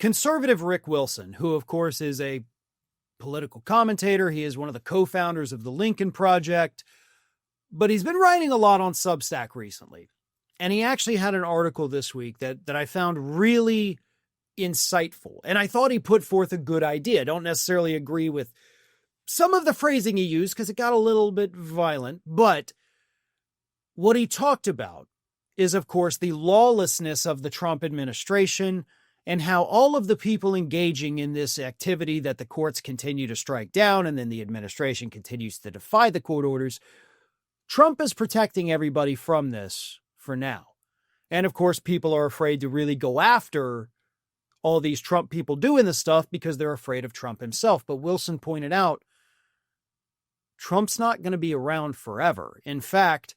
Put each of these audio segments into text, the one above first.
conservative Rick Wilson, who of course is a political commentator. He is one of the co-founders of the Lincoln Project, but he's been writing a lot on Substack recently. And he actually had an article this week that I found really insightful. And I thought he put forth a good idea. I don't necessarily agree with some of the phrasing he used because it got a little bit violent. But what he talked about is, of course, the lawlessness of the Trump administration and how all of the people engaging in this activity that the courts continue to strike down and then the administration continues to defy the court orders. Trump is protecting everybody from this for now. And of course, people are afraid to really go after all these Trump people doing this stuff because they're afraid of Trump himself. But Wilson pointed out, Trump's not going to be around forever. In fact,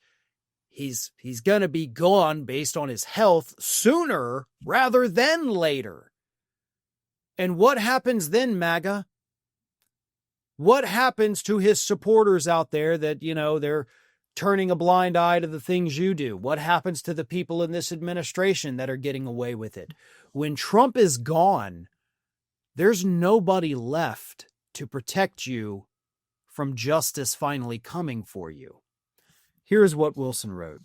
he's going to be gone based on his health sooner rather than later. And what happens then, MAGA? What happens to his supporters out there that, they're turning a blind eye to the things you do? What happens to the people in this administration that are getting away with it? When Trump is gone, there's nobody left to protect you from justice finally coming for you. Here's what Wilson wrote.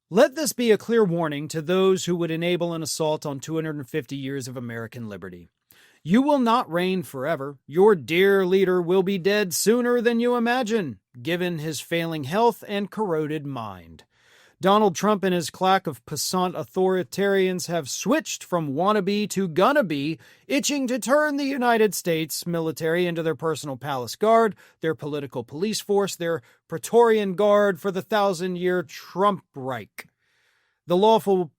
Let this be a clear warning to those who would enable an assault on 250 years of American liberty. You will not reign forever. Your dear leader will be dead sooner than you imagine, given his failing health and corroded mind. Donald Trump and his claque of passant authoritarians have switched from wannabe to gonna be, itching to turn the United States military into their personal palace guard, their political police force, their Praetorian Guard for the 1,000-year Trump Reich. The lawful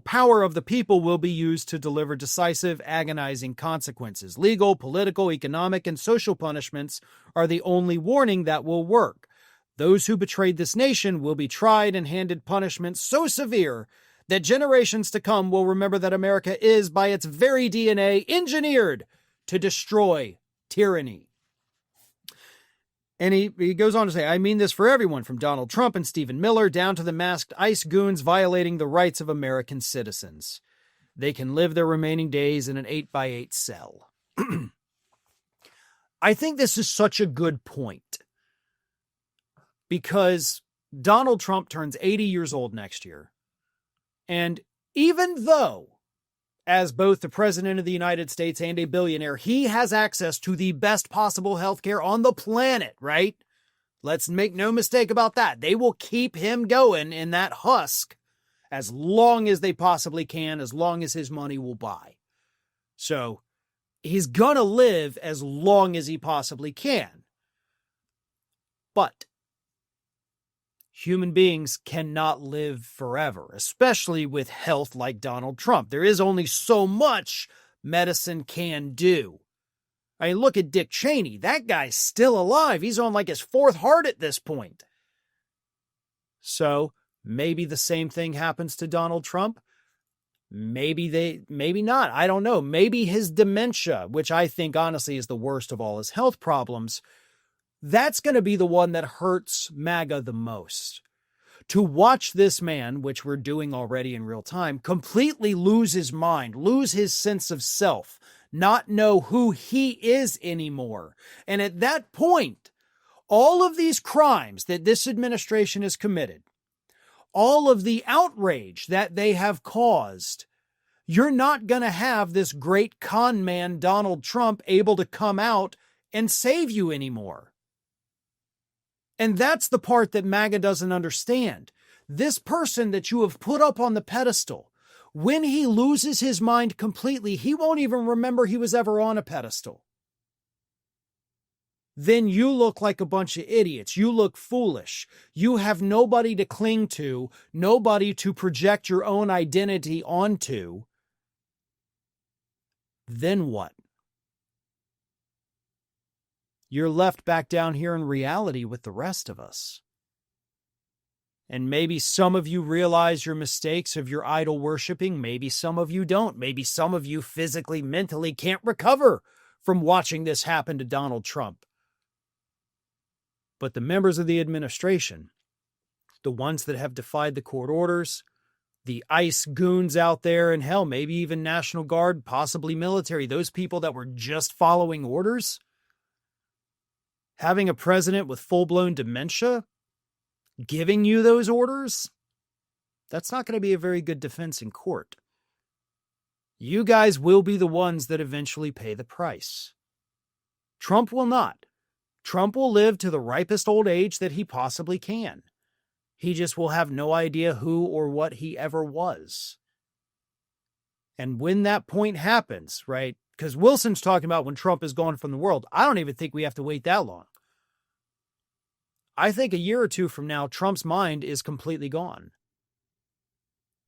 power of the people will be used to deliver decisive, agonizing consequences. Legal, political, economic, and social punishments are the only warning that will work. Those who betrayed this nation will be tried and handed punishments so severe that generations to come will remember that America is, by its very DNA, engineered to destroy tyranny. And he goes on to say, I mean this for everyone, from Donald Trump and Stephen Miller down to the masked ICE goons violating the rights of American citizens. They can live their remaining days in an 8x8 cell. I think this is such a good point because Donald Trump turns 80 years old next year. And even though, as both the president of the United States and a billionaire, he has access to the best possible healthcare on the planet, right? Let's make no mistake about that. They will keep him going in that husk as long as they possibly can, as long as his money will buy. So he's going to live as long as he possibly can. But human beings cannot live forever, especially with health like Donald Trump. There is only so much medicine can do. I mean, look at Dick Cheney. That guy's still alive. He's on like his fourth heart at this point. So maybe the same thing happens to Donald Trump. Maybe not. I don't know. Maybe his dementia, which I think honestly is the worst of all his health problems, that's going to be the one that hurts MAGA the most. To watch this man, which we're doing already in real time, completely lose his mind, lose his sense of self, not know who he is anymore. And at that point, all of these crimes that this administration has committed, all of the outrage that they have caused, you're not going to have this great con man, Donald Trump, able to come out and save you anymore. And that's the part that MAGA doesn't understand. This person that you have put up on the pedestal, when he loses his mind completely, he won't even remember he was ever on a pedestal. Then you look like a bunch of idiots. You look foolish. You have nobody to cling to, nobody to project your own identity onto. Then what? You're left back down here in reality with the rest of us. And maybe some of you realize your mistakes of your idol worshiping. Maybe some of you don't. Maybe some of you physically, mentally can't recover from watching this happen to Donald Trump. But the members of the administration, the ones that have defied the court orders, the ICE goons out there, and hell, maybe even National Guard, possibly military, those people that were just following orders. Having a president with full-blown dementia giving you those orders, that's not going to be a very good defense in court. You guys will be the ones that eventually pay the price. Trump will not. Trump will live to the ripest old age that he possibly can. He just will have no idea who or what he ever was. And when that point happens, right? Because Wilson's talking about when Trump is gone from the world. I don't even think we have to wait that long. I think a year or two from now, Trump's mind is completely gone.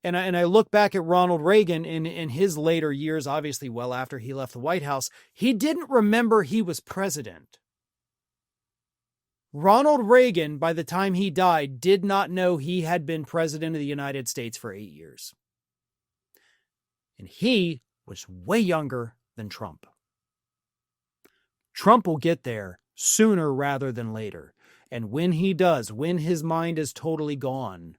And I look back at Ronald Reagan in his later years, obviously well after he left the White House, he didn't remember he was president. Ronald Reagan, by the time he died, did not know he had been president of the United States for 8 years. And he was way younger than Trump. Trump will get there sooner rather than later. And when he does, when his mind is totally gone,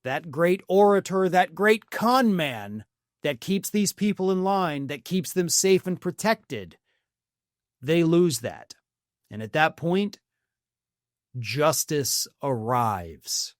that great orator, that great con man that keeps these people in line, that keeps them safe and protected, they lose that. And at that point, justice arrives.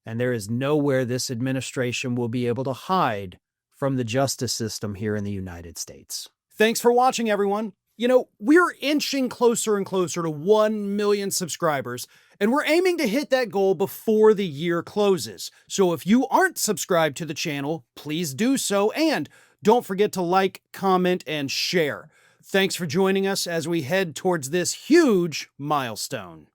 And there is nowhere this administration will be able to hide from the justice system here in the United States. Thanks for watching, everyone. You know, we're inching closer and closer to 1 million subscribers, and we're aiming to hit that goal before the year closes. So if you aren't subscribed to the channel, please do so, and don't forget to like, comment, and share. Thanks for joining us as we head towards this huge milestone.